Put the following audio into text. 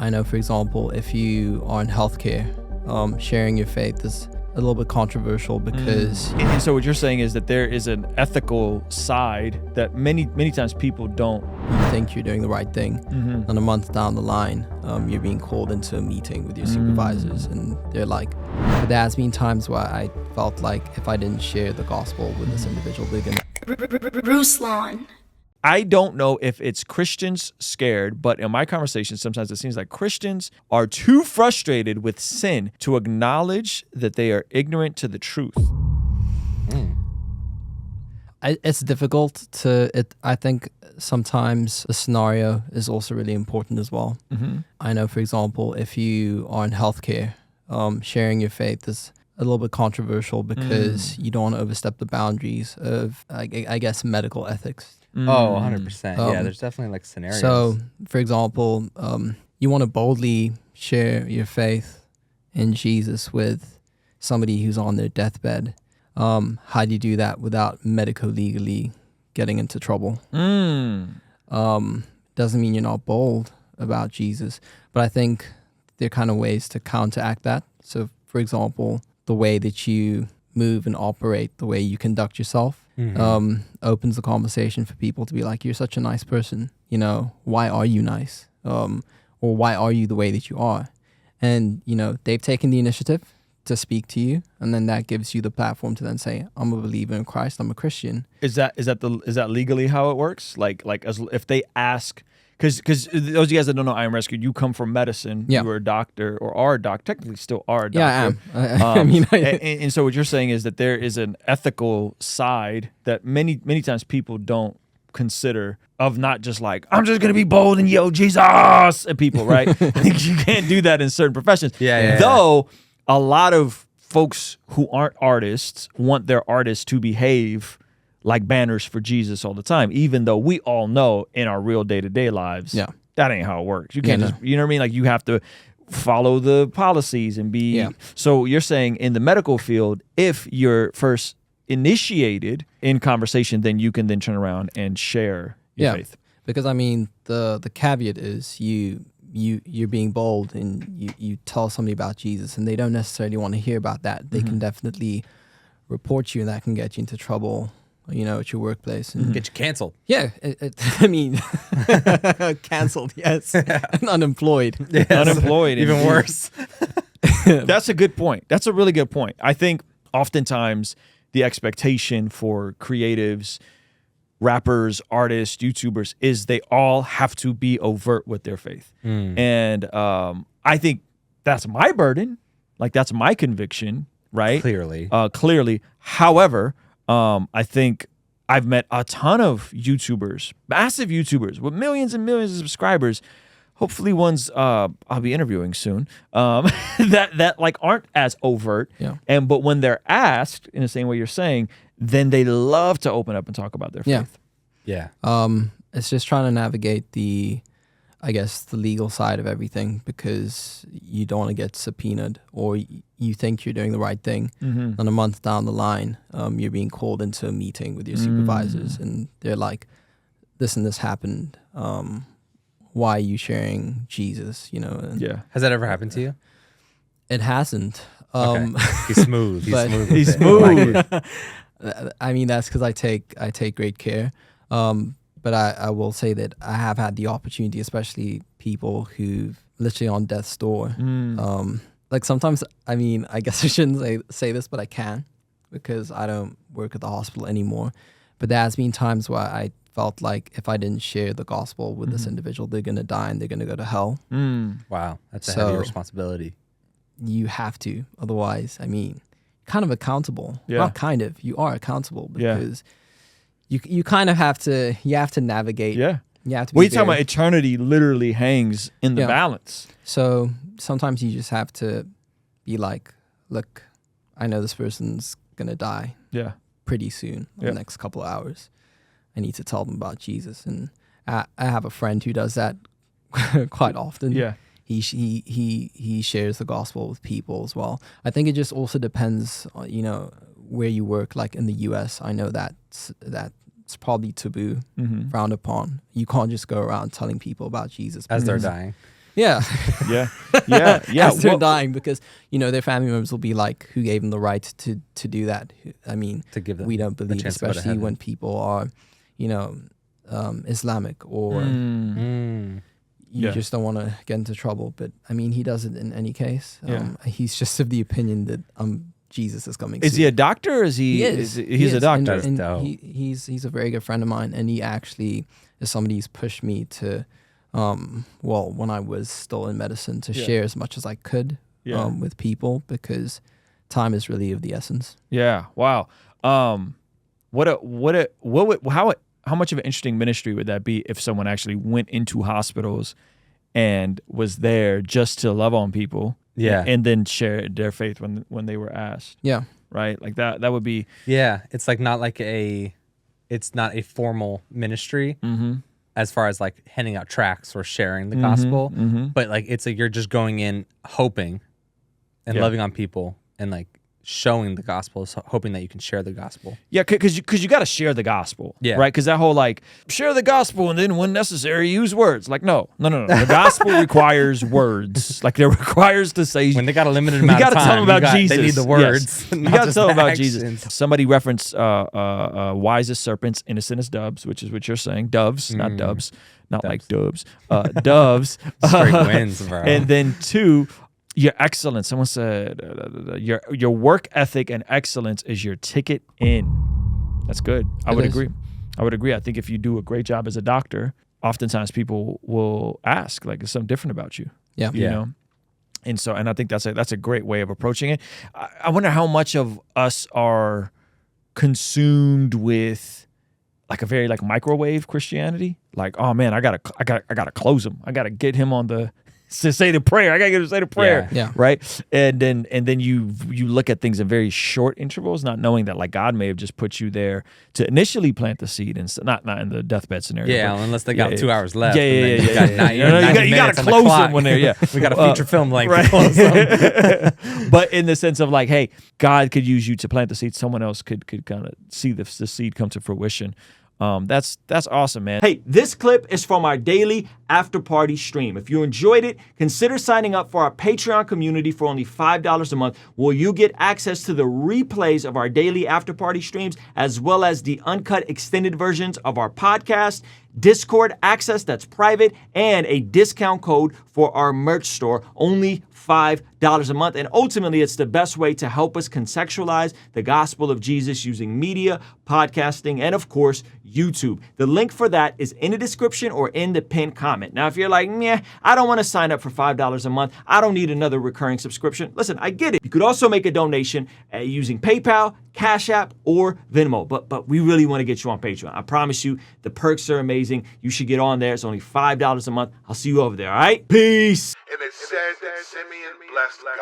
I know, for example, if you are in healthcare, sharing your faith is a little bit controversial because... And so what you're saying is that there is an ethical side that many times people don't. You think you're doing the right thing, and a month down the line, you're being called into a meeting with your supervisors, and they're like... But there has been times where I felt like if I didn't share the gospel with this individual, they're gonna... Ruslan. I don't know if it's Christians scared, but in my conversations, sometimes it seems like Christians are too frustrated with sin to acknowledge that they are ignorant to the truth. It's difficult to... I think sometimes the scenario is also really important as well. I know, for example, if you are in healthcare, sharing your faith is a little bit controversial because you don't want to overstep the boundaries of, I guess, medical ethics. Oh, 100%. Yeah, there's definitely like scenarios. So, for example, you want to boldly share your faith in Jesus with somebody who's on their deathbed. How do you do that without medico-legally getting into trouble? Doesn't mean you're not bold about Jesus, but I think there are kind of ways to counteract that. So, for example, the way that you move and operate, the way you conduct yourself, opens the conversation for people to be like, you're such a nice person. You know, why are you nice? Or why are you the way that you are? And, you know, they've taken the initiative to speak to you, and then that gives you the platform to then say, I'm a believer in Christ, I'm a Christian. Is that legally how it works? Like if they ask, because those of you guys that don't know I Am Rescued, you come from medicine. Yeah. You were a doctor or are a doctor, technically still are a doctor. Yeah, I am. And so what you're saying is that there is an ethical side that many times people don't consider, of not just like, I'm just going to be bold and yell Jesus at people, right? I think you can't do that in certain professions. Though a lot of folks who aren't artists want their artists to behave like banners for Jesus all the time, even though we all know in our real day-to-day lives, that ain't how it works. You can't just, you know what I mean? Like, you have to follow the policies and be... So you're saying in the medical field, if you're first initiated in conversation, then you can then turn around and share your faith. Because, I mean, the caveat is you're being bold and you tell somebody about Jesus, and they don't necessarily want to hear about that. They can definitely report you, and that can get you into trouble, you know, at your workplace. And get you canceled. Yeah. I mean, canceled, yes. And unemployed. Yes. Unemployed. Even worse. That's a good point. That's a really good point. I think oftentimes the expectation for creatives, rappers, artists, YouTubers is they all have to be overt with their faith. And I think that's my burden. Like, that's my conviction, right? Clearly. However, I think I've met a ton of YouTubers, massive YouTubers with millions and millions of subscribers, hopefully ones I'll be interviewing soon, that like aren't as overt. But when they're asked in the same way you're saying, then they love to open up and talk about their faith. It's just trying to navigate the legal side of everything, because you don't want to get subpoenaed, or you think you're doing the right thing, and a month down the line, you're being called into a meeting with your supervisors, and they're like, this and this happened. Why are you sharing Jesus? You know? And Has that ever happened to you? It hasn't. Okay. He's smooth. He's smooth. I mean, that's because I take great care. But I will say that I have had the opportunity, especially people who literally on death's door. Like, sometimes, I mean, I guess I shouldn't say this, but I can, because I don't work at the hospital anymore. But there has been times where I felt like if I didn't share the gospel with this individual, they're going to die and they're going to go to hell. Wow. That's a heavy responsibility. You have to. Otherwise, I mean, kind of accountable. Not kind of. You are accountable, because... You kind of have to navigate. You have to be you're talking about eternity literally hangs in the balance. So sometimes you just have to be like, look, I know this person's going to die pretty soon, in the next couple of hours. I need to tell them about Jesus. And I have a friend who does that quite often. He shares the gospel with people as well. I think it just also depends on, you know, where you work. Like in the US, I know that's probably taboo, frowned upon. You can't just go around telling people about Jesus as they're dying. Yeah. Yeah. As they're Well, dying, because their family members will be like, who gave them the right to do that? I mean, To give them we don't the believe, chance to go to especially heaven. when people are, Islamic, or Mm. you Yeah. just don't want to get into trouble. But I mean, he does it in any case. Yeah. He's just of the opinion that Jesus is coming. is soon. he a doctor? Or is he? He is. He's a doctor. That's dope. He's a very good friend of mine, and he actually is somebody who's pushed me to, when I was still in medicine, to Yeah. share as much as I could Yeah. with people, because time is really of the essence. Yeah. Wow. How much of an interesting ministry would that be if someone actually went into hospitals and was there just to love on people? Yeah. And then share their faith when they were asked. Yeah. Right. Like that would be. Yeah, it's like it's not a formal ministry as far as like handing out tracts or sharing the gospel, but like it's like you're just going in hoping and Yeah. loving on people and like showing the gospel, so hoping that you can share the gospel. Yeah, because you got to share the gospel, Yeah. right? Because that whole like share the gospel and then when necessary use words. Like no. The gospel requires words. Like it requires to say When they got a limited you amount got of to time, tell them about Jesus. they need the Yes. words. You not got to just tell them the about actions. Jesus. Somebody referenced wise as serpents, innocent as doves, which is what you're saying. Doves, not dubs, not like dubs. Doves. Straight wins, bro. And then 2, your excellence. Someone said your work ethic and excellence is your ticket in. That's good. I would agree. I think if you do a great job as a doctor, oftentimes people will ask, like, is something different about you? Yeah. You know? And I think that's a great way of approaching it. I wonder how much of us are consumed with like a very like microwave Christianity. Like, oh man, I gotta close him. I gotta get him on the to say the prayer. I gotta get him to say the prayer. Yeah. Right. And then you look at things in very short intervals, not knowing that like God may have just put you there to initially plant the seed, and not in the deathbit scenario. Yeah, but, unless they got 2 hours left. Yeah. and then You got to close them when they're we got a feature film length right. to close them. But in the sense of like, hey, God could use you to plant the seed. Someone else could kind of see the seed come to fruition. That's awesome, man. Hey, this clip is from our daily after party stream. If you enjoyed it, consider signing up for our Patreon community for only $5 a month, where you get access to the replays of our daily after party streams, as well as the uncut extended versions of our podcast, Discord access that's private, and a discount code for our merch store, only $5 a month. And ultimately, it's the best way to help us contextualize the gospel of Jesus using media, podcasting, and of course, YouTube. The link for that is in the description or in the pinned comment. Now, if you're like, meh, I don't want to sign up for $5 a month. I don't need another recurring subscription. Listen, I get it. You could also make a donation using PayPal, Cash App, or Venmo. But we really want to get you on Patreon. I promise you, the perks are amazing. You should get on there. It's only $5 a month. I'll see you over there, all right? Peace. And it said that Simeon blessed God.